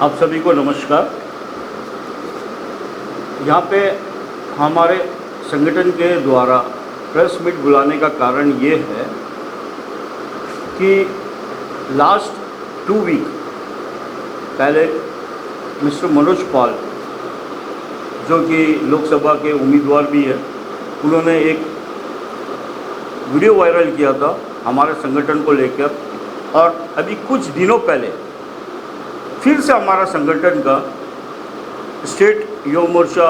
आप सभी को नमस्कार। यहाँ पे हमारे संगठन के द्वारा प्रेस मीट बुलाने का कारण ये है कि लास्ट 2 वीक पहले मिस्टर मनोज पाल, जो कि लोकसभा के उम्मीदवार भी है, उन्होंने एक वीडियो वायरल किया था हमारे संगठन को लेकर। और अभी कुछ दिनों पहले फिर से हमारा संगठन का स्टेट युवा मोर्चा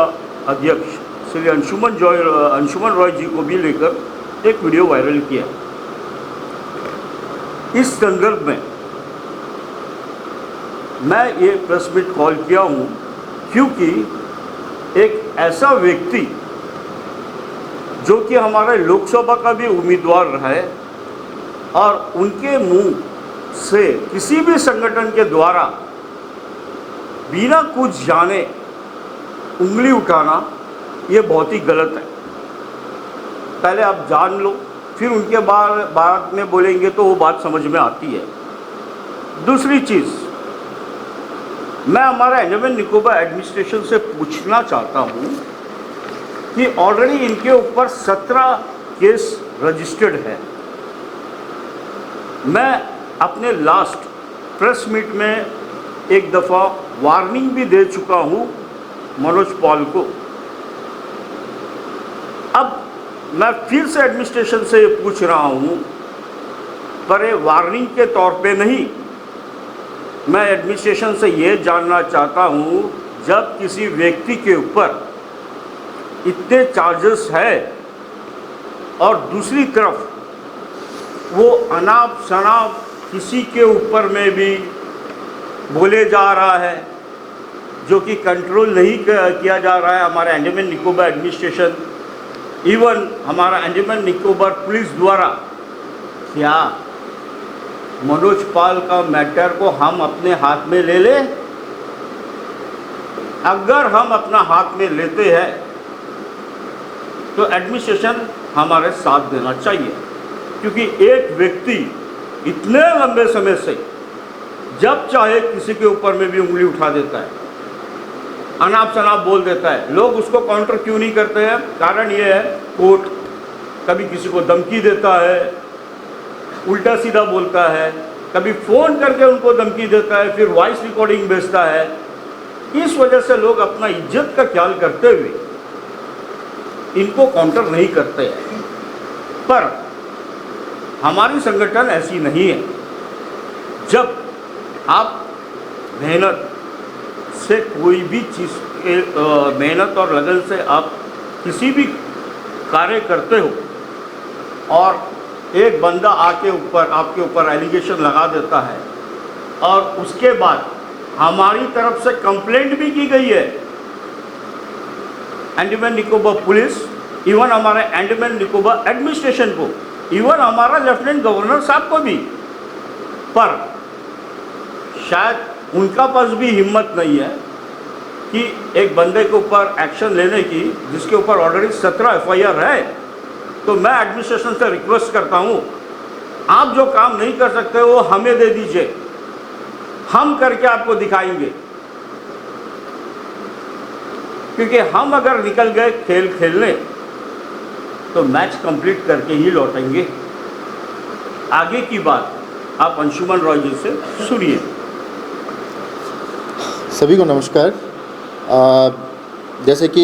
अध्यक्ष श्री अंशुमन रॉय जी को भी लेकर एक वीडियो वायरल किया। इस संदर्भ में मैं ये प्रेस मीट कॉल किया हूँ क्योंकि एक ऐसा व्यक्ति जो कि हमारे लोकसभा का भी उम्मीदवार रहा है और उनके मुंह से किसी भी संगठन के द्वारा बिना कुछ जाने उंगली उठाना ये बहुत ही गलत है। पहले आप जान लो, फिर उनके बाद में बोलेंगे तो वो बात समझ में आती है। दूसरी चीज़, मैं हमारा अंडमान निकोबार एडमिनिस्ट्रेशन से पूछना चाहता हूँ कि ऑलरेडी इनके ऊपर 17 केस रजिस्टर्ड है। मैं अपने लास्ट प्रेस मीट में एक दफ़ा वार्निंग भी दे चुका हूँ मनोज पॉल को। अब मैं फिर से एडमिनिस्ट्रेशन से पूछ रहा हूँ, पर ये वार्निंग के तौर पे नहीं, मैं एडमिनिस्ट्रेशन से ये जानना चाहता हूँ, जब किसी व्यक्ति के ऊपर इतने चार्जेस है और दूसरी तरफ वो अनाप शनाप किसी के ऊपर में भी बोले जा रहा है, जो कि कंट्रोल नहीं किया जा रहा है हमारे अंडमान निकोबार एडमिनिस्ट्रेशन, इवन हमारा अंडमान निकोबार पुलिस द्वारा। क्या मनोज पाल का मैटर को हम अपने हाथ में ले लें? अगर हम अपना हाथ में लेते हैं तो एडमिनिस्ट्रेशन हमारे साथ देना चाहिए, क्योंकि एक व्यक्ति इतने लंबे समय से जब चाहे किसी के ऊपर में भी उंगली उठा देता है, अनाप शनाप बोल देता है। लोग उसको काउंटर क्यों नहीं करते हैं? कारण ये है, कोर्ट कभी किसी को धमकी देता है, उल्टा सीधा बोलता है, कभी फ़ोन करके उनको धमकी देता है, फिर वॉइस रिकॉर्डिंग भेजता है। इस वजह से लोग अपना इज्जत का ख्याल करते हुए इनको काउंटर नहीं करते हैं। पर हमारी संगठन ऐसी नहीं है। जब आप मेहनत से कोई भी चीज़ मेहनत और लगन से आप किसी भी कार्य करते हो और एक बंदा आपके ऊपर एलिगेशन लगा देता है और उसके बाद हमारी तरफ से कंप्लेंट भी की गई है, अंडमान निकोबार पुलिस, इवन हमारे अंडमान निकोबार एडमिनिस्ट्रेशन को, इवन हमारा लेफ्टिनेंट गवर्नर साहब को भी, पर शायद उनका पास भी हिम्मत नहीं है कि एक बंदे के ऊपर एक्शन लेने की जिसके ऊपर ऑलरेडी 17 FIR है। तो मैं एडमिनिस्ट्रेशन से रिक्वेस्ट करता हूँ, आप जो काम नहीं कर सकते वो हमें दे दीजिए, हम करके आपको दिखाएंगे। क्योंकि हम अगर निकल गए खेल खेलने तो मैच कंप्लीट करके ही लौटेंगे। आगे की बात आप अंशुमन रॉय जी से सुनिए। सभी को नमस्कार। जैसे कि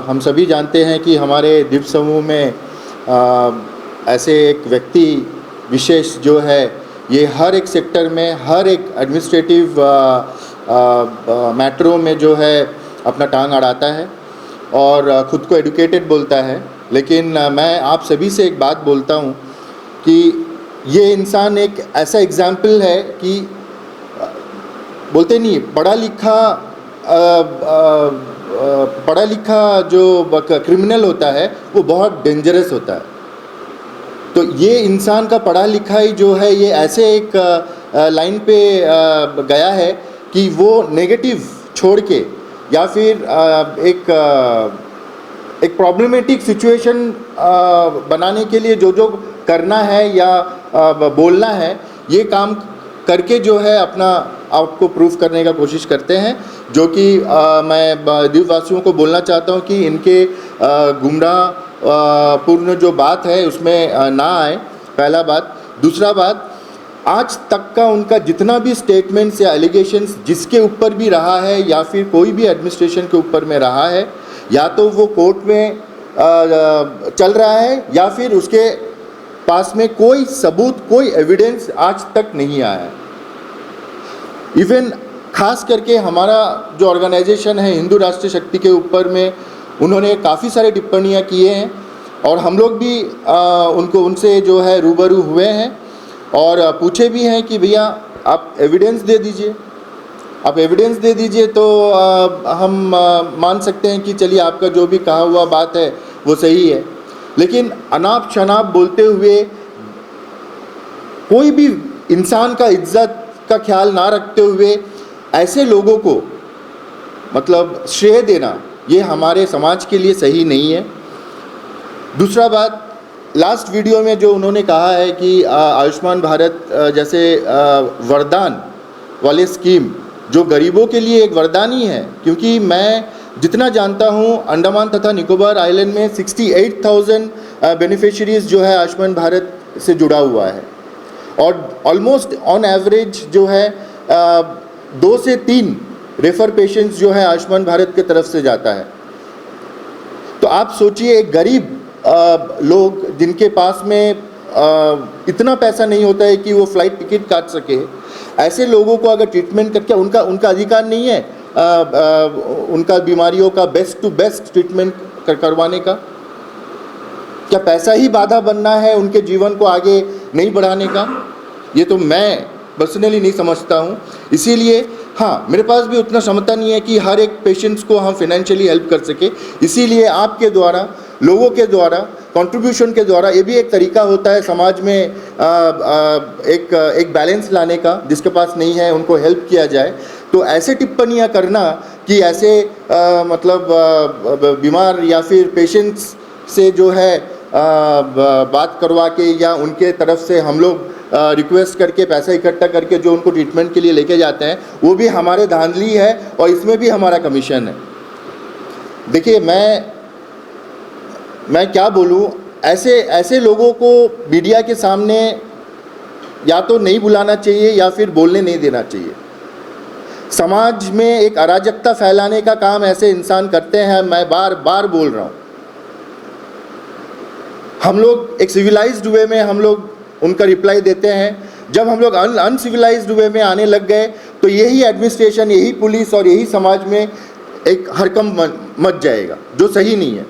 हम सभी जानते हैं कि हमारे द्वीप समूह में ऐसे एक व्यक्ति विशेष जो है, ये हर एक सेक्टर में, हर एक एडमिनिस्ट्रेटिव मैटरों में जो है अपना टांग अड़ाता है और ख़ुद को एडुकेटेड बोलता है। लेकिन मैं आप सभी से एक बात बोलता हूँ कि ये इंसान एक ऐसा एग्जाम्पल है कि बोलते नहीं, पढ़ा लिखा जो क्रिमिनल होता है वो बहुत डेंजरस होता है। तो ये इंसान का पढ़ा लिखा ही जो है ये ऐसे एक लाइन पे गया है कि वो नेगेटिव छोड़ के या फिर एक प्रॉब्लमेटिक सिचुएशन बनाने के लिए जो करना है या बोलना है, ये काम करके जो है अपना आपको प्रूफ करने का कोशिश करते हैं, जो कि मैं द्वीपवासियों को बोलना चाहता हूं कि इनके गुमराह पूर्ण जो बात है उसमें ना आए, पहला बात। दूसरा बात, आज तक का उनका जितना भी स्टेटमेंट्स या एलिगेशंस जिसके ऊपर भी रहा है या फिर कोई भी एडमिनिस्ट्रेशन के ऊपर में रहा है, या तो वो कोर्ट में चल रहा है या फिर उसके पास में कोई सबूत, कोई एविडेंस आज तक नहीं आया है। इवन खास करके हमारा जो ऑर्गेनाइजेशन है हिंदू राष्ट्रीय शक्ति के ऊपर में उन्होंने काफ़ी सारे टिप्पणियां किए हैं और हम लोग भी उनसे जो है रूबरू हुए हैं और पूछे भी हैं कि भैया आप एविडेंस दे दीजिए, आप एविडेंस दे दीजिए तो हम मान सकते हैं कि चलिए आपका जो भी कहा हुआ बात है वो सही है। लेकिन अनाप शनाप बोलते हुए, कोई भी इंसान का इज्जत का ख्याल ना रखते हुए ऐसे लोगों को मतलब श्रेय देना, ये हमारे समाज के लिए सही नहीं है। दूसरा बात, लास्ट वीडियो में जो उन्होंने कहा है कि आयुष्मान भारत जैसे वरदान वाले स्कीम जो गरीबों के लिए एक वरदान ही है, क्योंकि मैं जितना जानता हूँ अंडमान तथा निकोबार आइलैंड में 68,000 बेनिफिशरीज जो है आयुष्मान भारत से जुड़ा हुआ है और ऑलमोस्ट ऑन एवरेज जो है 2 से 3 रेफर पेशेंट्स जो है आयुष्मान भारत की तरफ से जाता है। तो आप सोचिए, एक गरीब लोग जिनके पास में इतना पैसा नहीं होता है कि वो फ्लाइट टिकट काट सके, ऐसे लोगों को अगर ट्रीटमेंट करके उनका अधिकार नहीं है उनका बीमारियों का बेस्ट टू बेस्ट ट्रीटमेंट करवाने का? क्या पैसा ही बाधा बनना है उनके जीवन को आगे नहीं बढ़ाने का? ये तो मैं पर्सनली नहीं समझता हूँ। इसीलिए हाँ, मेरे पास भी उतना क्षमता नहीं है कि हर एक पेशेंट्स को हम फाइनेंशियली हेल्प कर सके। इसीलिए आपके द्वारा, लोगों के द्वारा, कंट्रीब्यूशन के द्वारा, ये भी एक तरीका होता है समाज में एक बैलेंस लाने का। जिसके पास नहीं है उनको हेल्प किया जाए। तो ऐसे टिप्पणियाँ करना कि ऐसे मतलब बीमार या फिर पेशेंट्स से जो है बात करवा के या उनके तरफ से हम लोग रिक्वेस्ट करके पैसा इकट्ठा करके जो उनको ट्रीटमेंट के लिए लेके जाते हैं, वो भी हमारे धांधली है और इसमें भी हमारा कमीशन है। देखिए, मैं क्या बोलूँ, ऐसे लोगों को मीडिया के सामने या तो नहीं बुलाना चाहिए या फिर बोलने नहीं देना चाहिए। समाज में एक अराजकता फैलाने का काम ऐसे इंसान करते हैं। मैं बार बार बोल रहा हूँ, हम लोग एक सिविलाइज्ड वे में हम लोग उनका रिप्लाई देते हैं। जब हम लोग अनसिविलाइज्ड वे में आने लग गए तो यही एडमिनिस्ट्रेशन, यही पुलिस और यही समाज में एक हड़कंप मच जाएगा, जो सही नहीं है।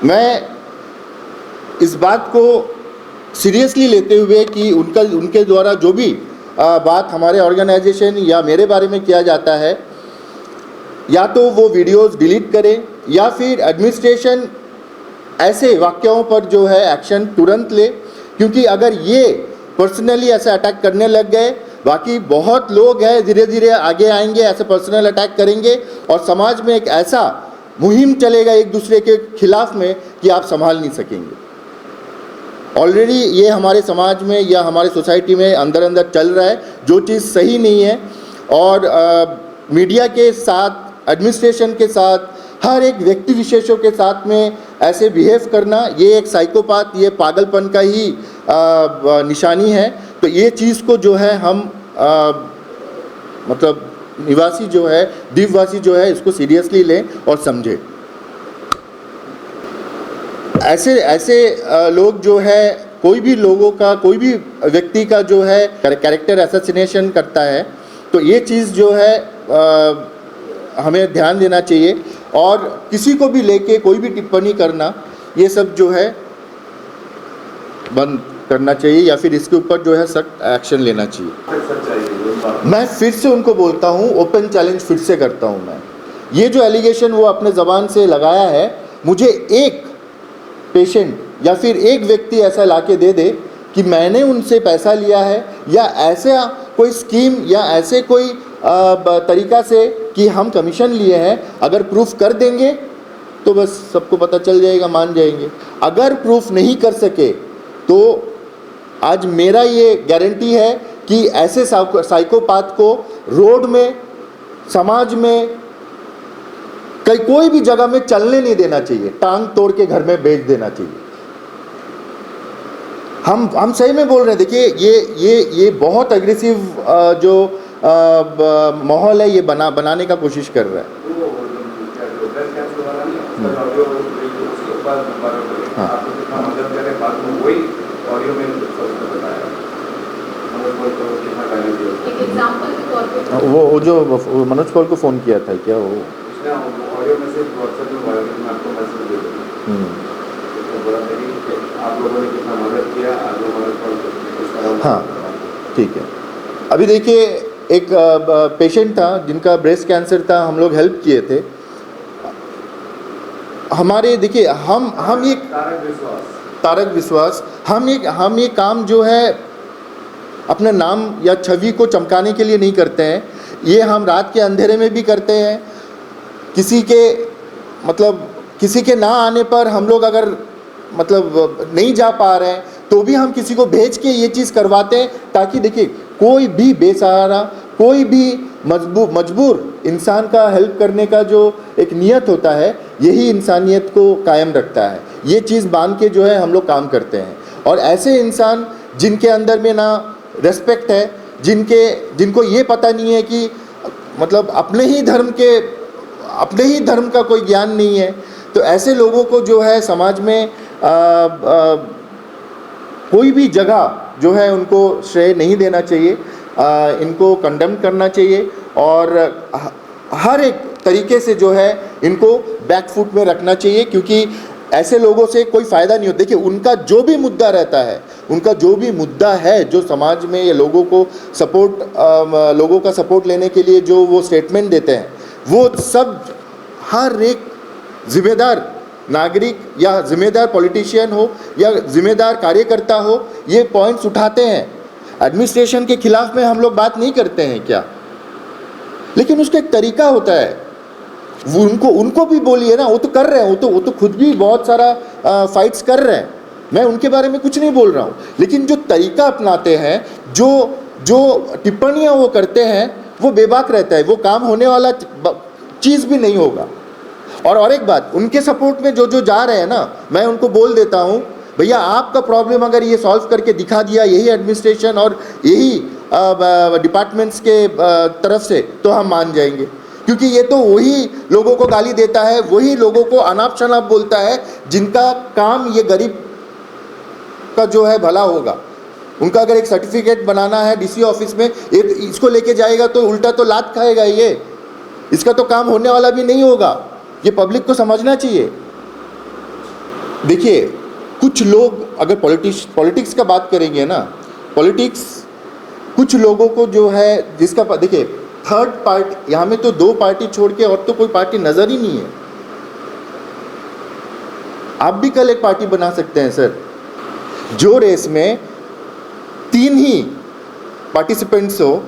मैं इस बात को सीरियसली लेते हुए कि उनके द्वारा जो भी बात हमारे ऑर्गेनाइजेशन या मेरे बारे में किया जाता है, या तो वो वीडियोस डिलीट करें या फिर एडमिनिस्ट्रेशन ऐसे वाक्यों पर जो है एक्शन तुरंत ले। क्योंकि अगर ये पर्सनली ऐसे अटैक करने लग गए, बाकी बहुत लोग हैं धीरे धीरे आगे आएंगे, ऐसे पर्सनल अटैक करेंगे और समाज में एक ऐसा मुहिम चलेगा एक दूसरे के खिलाफ में कि आप संभाल नहीं सकेंगे। ऑलरेडी ये हमारे समाज में या हमारे सोसाइटी में अंदर अंदर चल रहा है, जो चीज़ सही नहीं है। और मीडिया के साथ, एडमिनिस्ट्रेशन के साथ, हर एक व्यक्ति विशेषों के साथ में ऐसे बिहेव करना, ये एक साइकोपाथ, ये पागलपन का ही निशानी है। तो ये चीज़ को जो है हम मतलब निवासी जो है, द्वीपवासी जो है, इसको सीरियसली लें और समझें। ऐसे लोग जो है, कोई भी लोगों का, कोई भी व्यक्ति का जो है कैरेक्टर असैसिनेशन करता है, तो ये चीज़ जो है हमें ध्यान देना चाहिए। और किसी को भी लेके कोई भी टिप्पणी करना, ये सब जो है बंद करना चाहिए या फिर इसके ऊपर जो है सख्त एक्शन लेना चाहिए। मैं फिर से उनको बोलता हूँ, ओपन चैलेंज फिर से करता हूँ मैं, ये जो एलिगेशन वो अपने ज़बान से लगाया है, मुझे एक पेशेंट या फिर एक व्यक्ति ऐसा लाके दे दे कि मैंने उनसे पैसा लिया है या ऐसा कोई स्कीम या ऐसे कोई तरीका से कि हम कमीशन लिए हैं, अगर प्रूफ कर देंगे तो बस सबको पता चल जाएगा, मान जाएंगे। अगर प्रूफ नहीं कर सके तो आज मेरा ये गारंटी है कि ऐसे साइकोपाथ को रोड में, समाज में, कोई भी जगह में चलने नहीं देना चाहिए, टांग तोड़ के घर में बेच देना चाहिए। हम सही में बोल रहे हैं। देखिए ये बहुत एग्रेसिव जो माहौल है ये बनाने का कोशिश कर रहा है। वो जो मनोज पॉल को फ़ोन किया था क्या वो? ऑडियो मैसेज व्हाट्सएप में वायरल मैं आपको मैसेज दे दूँगा। तो बोला था कि आप लोगों ने कितना मदद किया, आप लोगों ने हाँ, ठीक है। अभी देखिए एक पेशेंट था जिनका ब्रेस्ट कैंसर था, हम लोग हेल्प किए थे। हमारे देखिए हम ये तारक विश्वास हम ये काम जो है अपना नाम या छवि को चमकाने के लिए नहीं करते हैं। ये हम रात के अंधेरे में भी करते हैं। किसी के ना आने पर हम लोग अगर नहीं जा पा रहे हैं तो भी हम किसी को भेज के ये चीज़ करवाते हैं, ताकि देखिए कोई भी बेसहारा, कोई भी मजबूर इंसान का हेल्प करने का जो एक नियत होता है, यही इंसानियत को कायम रखता है। ये चीज़ बांध के जो है हम लोग काम करते हैं। और ऐसे इंसान जिनके अंदर में ना रेस्पेक्ट है, जिनको ये पता नहीं है कि अपने ही धर्म का कोई ज्ञान नहीं है, तो ऐसे लोगों को जो है समाज में कोई भी जगह जो है उनको श्रेय नहीं देना चाहिए, इनको कंडेम करना चाहिए और हर एक तरीके से जो है इनको बैकफुट में रखना चाहिए, क्योंकि ऐसे लोगों से कोई फ़ायदा नहीं होता। देखिए उनका जो भी मुद्दा रहता है, उनका जो भी मुद्दा है, जो समाज में ये लोगों का सपोर्ट लेने के लिए जो वो स्टेटमेंट देते हैं, वो सब हर एक जिम्मेदार नागरिक या जिम्मेदार पॉलिटिशियन हो या जिम्मेदार कार्यकर्ता हो, ये पॉइंट्स उठाते हैं। एडमिनिस्ट्रेशन के खिलाफ में हम लोग बात नहीं करते हैं क्या, लेकिन उसका एक तरीका होता है। वो उनको भी बोलिए ना, वो तो कर रहे हैं, वो तो खुद भी बहुत सारा फाइट्स कर रहे हैं, मैं उनके बारे में कुछ नहीं बोल रहा हूँ। लेकिन जो तरीका अपनाते हैं, जो टिप्पणियाँ वो करते हैं, वो बेबाक रहता है, वो काम होने वाला चीज़ भी नहीं होगा। और एक बात, उनके सपोर्ट में जो जा रहे हैं ना, मैं उनको बोल देता हूँ, भैया आपका प्रॉब्लम अगर ये सॉल्व करके दिखा दिया यही एडमिनिस्ट्रेशन और यही डिपार्टमेंट्स के तरफ से, तो हम मान जाएंगे। क्योंकि ये तो वही लोगों को गाली देता है, वही लोगों को अनाप शनाप बोलता है, जिनका काम ये गरीब का जो है भला होगा। उनका अगर एक सर्टिफिकेट बनाना है डीसी ऑफिस में, इसको लेके जाएगा तो उल्टा तो लात खाएगा ये, इसका तो काम होने वाला भी नहीं होगा। ये पब्लिक को समझना चाहिए। देखिए कुछ लोग अगर पॉलिटिक्स का बात करेंगे ना, पॉलिटिक्स कुछ लोगों को जो है जिसका देखिए थर्ड पार्टी, यहाँ में तो 2 पार्टी छोड़ के और तो कोई पार्टी नज़र ही नहीं है। आप भी कल एक पार्टी बना सकते हैं सर। जो रेस में 3 ही पार्टिसिपेंट्स हो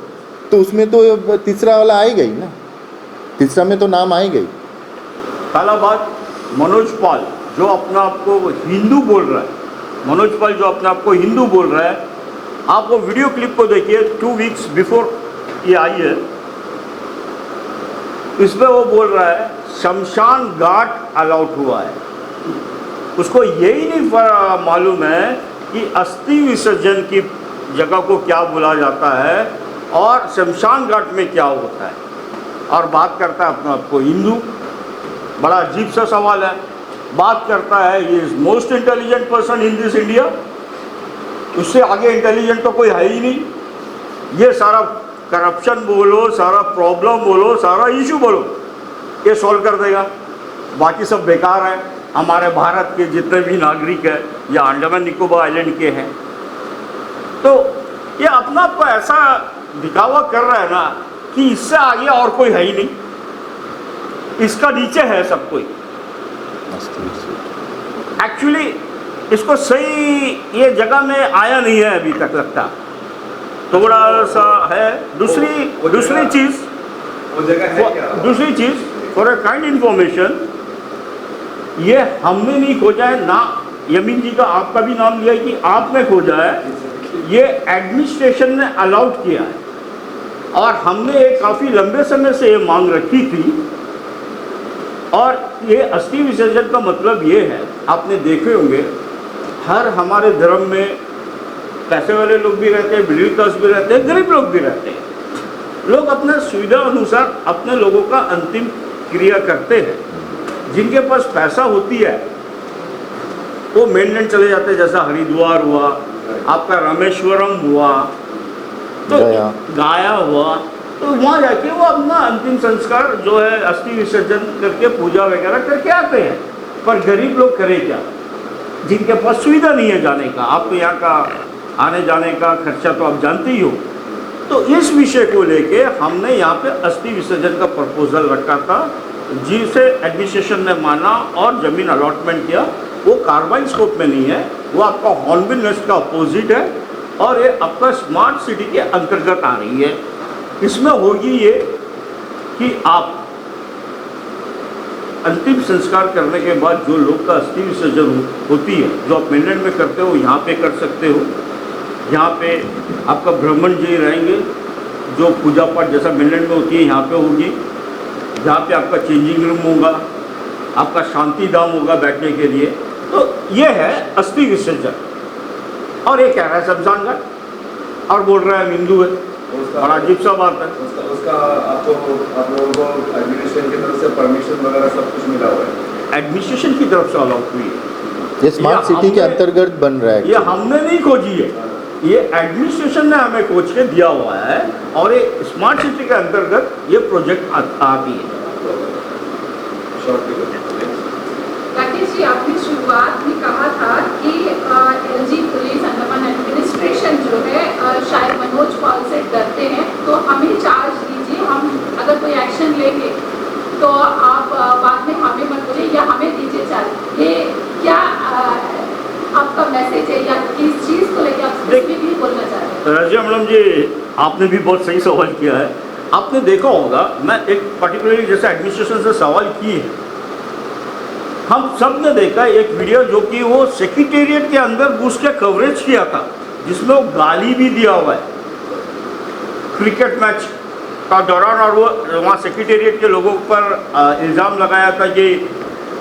तो उसमें तो तीसरा वाला आएगा ही ना, तीसरा में तो नाम आएगा ही। पहला बात, मनोज पॉल जो अपना आपको हिंदू बोल रहा है, मनोज पॉल जो अपने आप को हिंदू बोल रहा है, आप वो वीडियो क्लिप को देखिए, 2 वीक्स बिफोर ये आई है। इसमें वो बोल रहा है शमशान घाट अलाउड हुआ है। उसको यही नहीं मालूम है कि अस्थि विसर्जन की जगह को क्या बोला जाता है और शमशान घाट में क्या होता है, और बात करता है अपना आपको हिंदू। बड़ा अजीब सा सवाल है। बात करता है ये is most intelligent person in this India, उससे आगे इंटेलिजेंट तो कोई है ही नहीं। ये सारा करप्शन बोलो, सारा प्रॉब्लम बोलो, सारा इशू बोलो, ये सॉल्व कर देगा। बाकी सब बेकार है। हमारे भारत के जितने भी नागरिक हैं या अंडमान निकोबार आइलैंड के हैं, तो ये अपना आपको ऐसा दिखावा कर रहा है ना कि इससे आगे और कोई है ही नहीं, इसका नीचे है सब कोई। एक्चुअली इसको सही ये जगह में आया नहीं है अभी तक, लगता थोड़ा सा है। दूसरी चीज़ फॉर अ काइंड इन्फॉर्मेशन, ये हमने नहीं खोजा है ना, यमीन जी का आपका भी नाम लिया है कि आपने खोजा है। ये एडमिनिस्ट्रेशन ने अलाउड किया है और हमने काफ़ी लंबे समय से ये मांग रखी थी। और ये अस्थि विसर्जन का मतलब ये है, आपने देखे होंगे हर हमारे धर्म में पैसे वाले लोग भी रहते हैं, मिडिल क्लास भी रहते हैं, गरीब लोग भी रहते हैं। लोग अपने सुविधा अनुसार अपने लोगों का अंतिम क्रिया करते हैं। जिनके पास पैसा होती है वो मेनलैंड चले जाते हैं, जैसा हरिद्वार हुआ, आपका रामेश्वरम हुआ, तो गाया हुआ, तो वहाँ जाके वो अपना अंतिम संस्कार जो है अस्थि विसर्जन करके पूजा वगैरह करके आते हैं। पर गरीब लोग करें क्या, जिनके पास सुविधा नहीं है जाने का। आपको यहाँ का आने जाने का खर्चा तो आप जानते ही हो। तो इस विषय को लेके हमने यहाँ पे अस्थि विसर्जन का प्रपोजल रखा था, जिसे एडमिनिस्ट्रेशन ने माना और ज़मीन अलॉटमेंट किया। वो कार्बाइन स्कोप में नहीं है, वो आपका हॉर्नबिल नेस्ट का अपोजिट है और ये आपका स्मार्ट सिटी के अंतर्गत आ रही है। इसमें होगी ये कि आप अंतिम संस्कार करने के बाद जो लोग का अस्थि विसर्जन होती है, जो आप मेनलैंड में करते हो यहाँ पे कर सकते हो। यहाँ पे आपका ब्राह्मण जी रहेंगे, जो पूजा पाठ जैसा मेनलैंड में होती है यहाँ पे होगी। यहाँ पे आपका चेंजिंग रूम होगा, आपका शांति धाम होगा बैठने के लिए। तो ये है अस्थि विसर्जन। और ये कह रहा है शमशान घाट और बोल रहा है हिंदू है, बड़ा अजीब सा बात है। उसका आपको आप लोगों को एडमिनिस्ट्रेशन की तरफ से परमिशन वगैरह सब कुछ मिला हुआ है? एडमिनिस्ट्रेशन की तरफ से अलाउड हुई है। ये स्मार्ट सिटी के अंतर्गत बन रहा है। ये हमने नहीं खोजी है, ये एडमिनिस्ट्रेशन ने हमें खोज के दिया हुआ है और ये स्मार्ट सिटी के अंतर्गत ये प्रोजेक्ट आती है। राकेश जी, आपने शुरुआत में कहा था कि एलजी पुलिस अंडमान एडमिनिस्ट्रेशन जो है शायद मनोज पॉल से डरते हैं, तो हमें चार्ज दीजिए, हम अगर कोई एक्शन लेंगे तो आप बाद में हमें मत बोलिए या हमें दीजिए चार्ज। ये क्या आपका मैसेज है या किस चीज़ को लेकर आप स्पेसिफिकली बोलना चाहते हैं? रजिया मैडम जी, आपने भी बहुत सही सवाल किया है। आपने देखा होगा, मैं एक पर्टिकुलरली जैसे एडमिनिस्ट्रेशन से सवाल किए हैं, हम सब ने देखा एक वीडियो जो कि वो सेक्रेटेरिएट के अंदर घुस के कवरेज किया था, जिसमें वो गाली भी दिया हुआ है क्रिकेट मैच का दौरान। और वो वहाँ सेक्रेटेरिएट के लोगों पर इल्ज़ाम लगाया था कि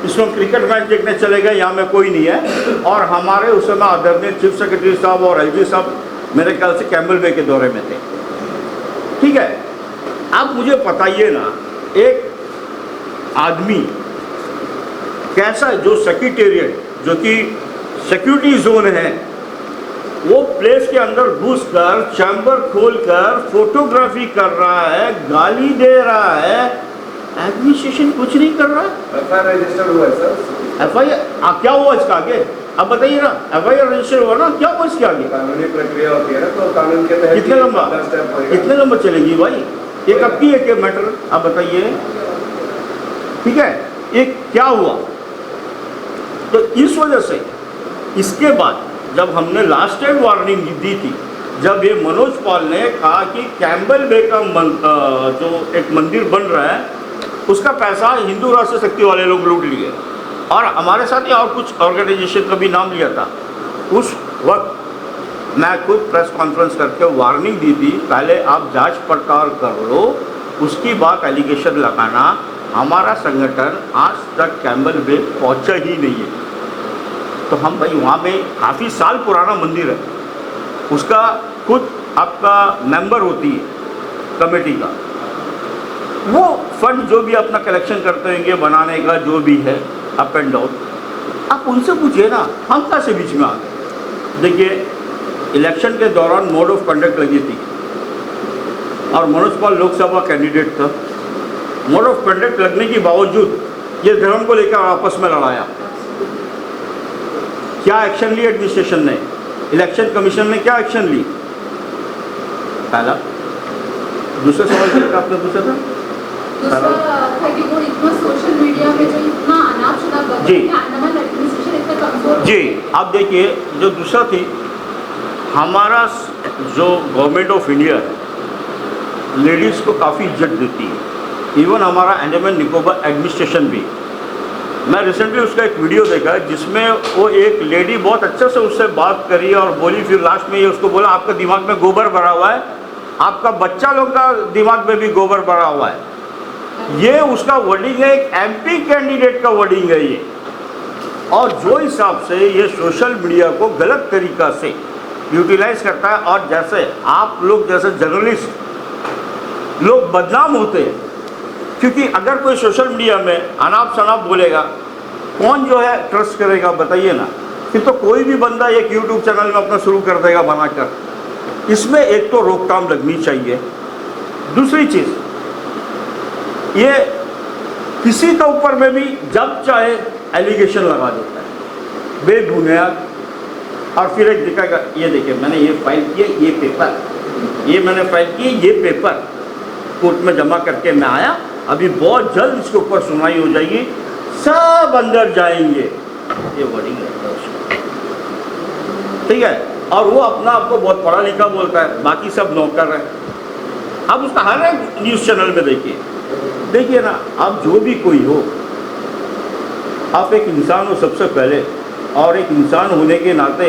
इसमें क्रिकेट मैच देखने चले गए, यहाँ में कोई नहीं है। और हमारे उस समय आदरणीय चीफ सेक्रेटरी साहब और एलजी साहब मेरे ख्याल से कैम्बल बे के दौरे में थे। ठीक है, अब मुझे बताइए ना, एक आदमी कैसा है जो सेक्रेटेरिएट जो कि सिक्योरिटी जोन है, वो प्लेस के अंदर घुसकर चैम्बर खोलकर फोटोग्राफी कर रहा है, गाली दे रहा है, एडमिनिस्ट्रेशन कुछ नहीं कर रहा है। एफआईआर रजिस्टर्ड हुआ है सर? एफआईआर क्या हुआ इसका आगे, अब बताइए ना। एफआईआर रजिस्टर हुआ ना, क्या हुआ इसके आगे? कानूनी प्रक्रिया होती है ना, तो कानून के तहत कितने लंबा चलेगी भाई? ये कब की है मैटर, आप बताइए। ठीक है, ये क्या हुआ? तो इस वजह से इसके बाद जब हमने लास्ट टाइम वार्निंग दी थी, जब ये मनोज पॉल ने कहा कि कैम्बल बे का जो एक मंदिर बन रहा है उसका पैसा हिंदू राष्ट्र शक्ति वाले लोग लूट लिए, और हमारे साथ ही और कुछ ऑर्गेनाइजेशन का भी नाम लिया था। उस वक्त मैं खुद प्रेस कॉन्फ्रेंस करके वार्निंग दी थी, पहले आप जांच पड़ताल कर लो, उसकी बात एलिगेशन लगाना। हमारा संगठन आज तक कैम्बल बे पहुंचा ही नहीं है। तो हम भाई वहाँ पे काफ़ी साल पुराना मंदिर है, उसका खुद आपका मेंबर होती है कमेटी का, वो फंड जो भी अपना कलेक्शन करते होंगे बनाने का जो भी है अप एंड डाउन, आप उनसे पूछिए ना, हम कैसे बीच में आ गए। देखिए, इलेक्शन के दौरान मोड ऑफ कंडक्ट लगी थी और मनोज पॉल लोकसभा कैंडिडेट था। मोड ऑफ कंडक्ट लगने के बावजूद ये धर्म को लेकर आपस में लड़ाया। क्या एक्शन ली एडमिनिस्ट्रेशन ने, इलेक्शन कमीशन ने क्या एक्शन ली? पहला। दूसरा सवाल क्या आपने पूछा था? दूसरा था कि वो इतना सोशल मीडिया में जो इतना अनाप-शनाप बता जी। कि अंडमान एडमिनिस्ट्रेशन इतना कमजोर जी, आप देखिए, जो दूसरा थी, हमारा जो गवर्नमेंट ऑफ इंडिया है लेडीज़ को काफ़ी इज्जत देती है। इवन हमारा अंडमान निकोबार एडमिनिस्ट्रेशन भी मैं रिसेंटली उसका एक वीडियो देखा जिसमें वो एक लेडी बहुत अच्छे से उससे बात करी और बोली, फिर लास्ट में ये उसको बोला आपका दिमाग में गोबर भरा हुआ है, आपका बच्चा लोग का दिमाग में भी गोबर भरा हुआ है। ये उसका वर्डिंग है, एक एमपी कैंडिडेट का वर्डिंग है ये। और जो हिसाब से ये सोशल मीडिया को गलत तरीक़ा से यूटिलाइज करता है, और जैसे आप लोग जैसे जर्नलिस्ट लोग बदनाम होते हैं, क्योंकि अगर कोई सोशल मीडिया में अनाप शनाप बोलेगा, कौन जो है ट्रस्ट करेगा बताइए ना। फिर तो कोई भी बंदा एक यूट्यूब चैनल में अपना शुरू कर देगा बनाकर। इसमें एक तो रोकथाम लगनी चाहिए। दूसरी चीज़, ये किसी के ऊपर में भी जब चाहे एलिगेशन लगा देता है बेबुनियाद, और फिर एक दिखाएगा ये देखिए मैंने ये फाइल किया, ये पेपर, ये मैंने फाइल किए, ये पेपर कोर्ट में जमा करके मैं आया, अभी बहुत जल्द इसके ऊपर सुनवाई हो जाएगी, सब अंदर जाएंगे, ये वर्डिंग रहता है उसका, ठीक है। और वो अपना आपको बहुत पढ़ा लिखा बोलता है, बाकी सब नौकर है। अब उसका हर एक न्यूज़ चैनल में देखिए ना, आप जो भी कोई हो, आप एक इंसान हो सबसे पहले, और एक इंसान होने के नाते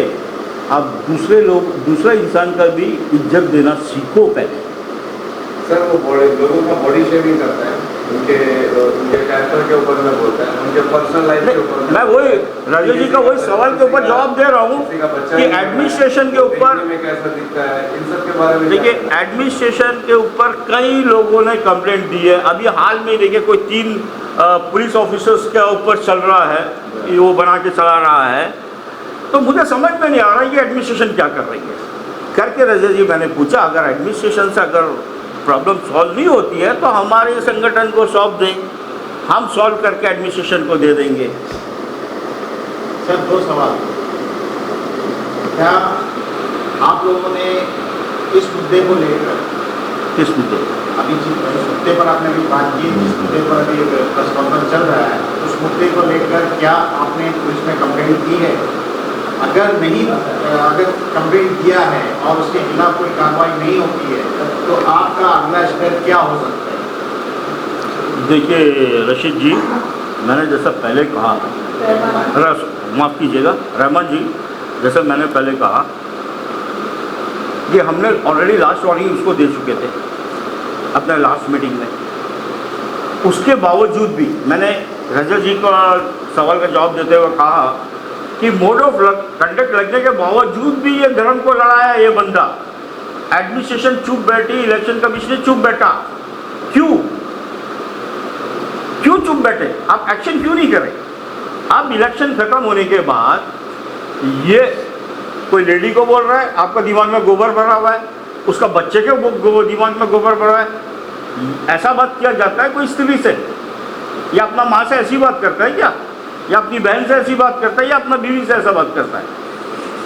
आप दूसरा इंसान का भी इज्जत देना सीखो पहले। सर वो लोगों का बॉडी शेमिंग करता है, उनके कैरेक्टर के ऊपर में बोलता है, उनके पर्सनल लाइफ के ऊपर। मैं वही राजू जी का वही सवाल के ऊपर जवाब दे रहा हूँ कि एडमिनिस्ट्रेशन के ऊपर कैसा दिखता है, इन सब के बारे में देखिए, एडमिनिस्ट्रेशन के ऊपर कई लोगों ने कंप्लेंट दी है। अभी हाल में देखिए कोई 3 पुलिस ऑफिसर्स के ऊपर चल रहा है, वो बना के चला रहा है। तो मुझे समझ में नहीं आ रहा है कि एडमिनिस्ट्रेशन क्या कर रही है। करके रजा जी मैंने पूछा, अगर एडमिनिस्ट्रेशन से अगर प्रॉब्लम सॉल्व नहीं होती है तो हमारे संगठन को सौंप दें, हम सॉल्व करके एडमिनिस्ट्रेशन को दे देंगे। सर 2 सवाल, क्या आप लोगों ने इस मुद्दे को लेकर, किस मुद्दे अभी जिस मुद्दे पर आपने अभी बात की, जिस मुद्दे पर अभी प्रेस कॉन्फ्रेंस चल रहा है, उस मुद्दे को लेकर क्या आपने पुलिस में कंप्लेंट की है? अगर कंप्लेंट किया है और उसके खिलाफ कोई कार्रवाई नहीं होती है तो आपका अगला स्टेप क्या हो सकता है? देखिए रशीद जी, मैंने जैसा पहले कहा, माफ़ कीजिएगा रहमान जी, जैसे मैंने पहले कहा कि हमने ऑलरेडी लास्ट वार्निंग उसको दे चुके थे अपने लास्ट मीटिंग में। उसके बावजूद भी मैंने रजा जी का सवाल का जवाब देते हुए कहा कि मोड ऑफ कंडक्ट लगने के बावजूद भी ये धर्म को लड़ाया ये बंदा। एडमिनिस्ट्रेशन चुप बैठी, इलेक्शन कमीशन चुप बैठा। क्यों चुप बैठे? आप एक्शन क्यों नहीं करें? अब इलेक्शन खत्म होने के बाद ये कोई लेडी को बोल रहा है आपका दिमाग में गोबर भरा हुआ है, उसका बच्चे के दिमाग में गोबर भरा हुआ है। ऐसा बात किया जाता है कोई स्त्री से? या अपना माँ से ऐसी बात करता है क्या? या अपनी बहन से ऐसी बात करता है, या अपना बीवी से ऐसा बात करता है?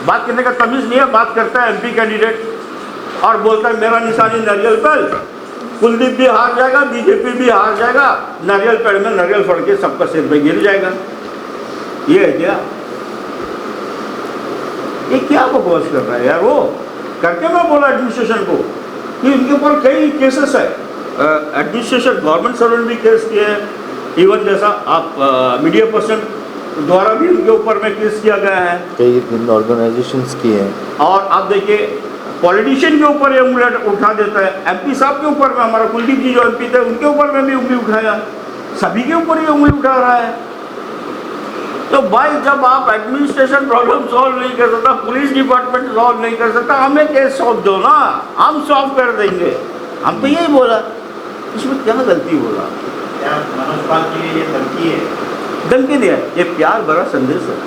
बात करने का तमीज़ नहीं है। बात करता है एमपी कैंडिडेट और बोलता है मेरा निशानी नारियल पेड़, कुलदीप भी हार जाएगा, बीजेपी भी हार जाएगा, नारियल पेड़ में नारियल फड़ के सबका सिर पे गिर जाएगा। ये है क्या? ये क्या बकवास कर रहा है यार? वो करके मैं बोला एडमिनिस्ट्रेशन को कि इनके ऊपर कई केसेस है। एडमिनिस्ट्रेशन गवर्नमेंट सर्वेंट भी केस किए हैं, इवन जैसा आप मीडिया पर्सन द्वारा भी उनके ऊपर में केस किया गया है, कई ऑर्गेनाइजेशंस की हैं। और आप देखिए पॉलिटिशियन के ऊपर ये उंगली उठा देता है। एमपी साहब के ऊपर में, हमारा कुलदीप जी जो एमपी थे उनके ऊपर में भी उंगली उठाया, सभी के ऊपर ये उंगली उठा रहा है। तो भाई जब आप एडमिनिस्ट्रेशन प्रॉब्लम सॉल्व नहीं कर सकता, पुलिस डिपार्टमेंट सॉल्व नहीं कर सकता, हमें केस सौंप दो ना, हम सॉल्व कर देंगे। हम तो यही बोला, इसमें क्या गलती बोला? क्या मनोज पाल के लिए ये धमकी है? धमकी नहीं है, ये प्यार भरा संदेश है।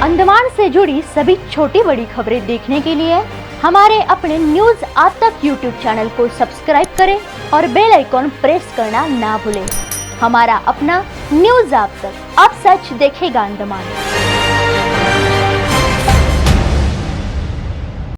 अंडमान से जुड़ी सभी छोटी बड़ी खबरें देखने के लिए हमारे अपने न्यूज आज तक यूट्यूब चैनल को सब्सक्राइब करें और बेल आइकॉन प्रेस करना ना भूलें। हमारा अपना न्यूज आज तक, अब सच देखेगा अंडमान।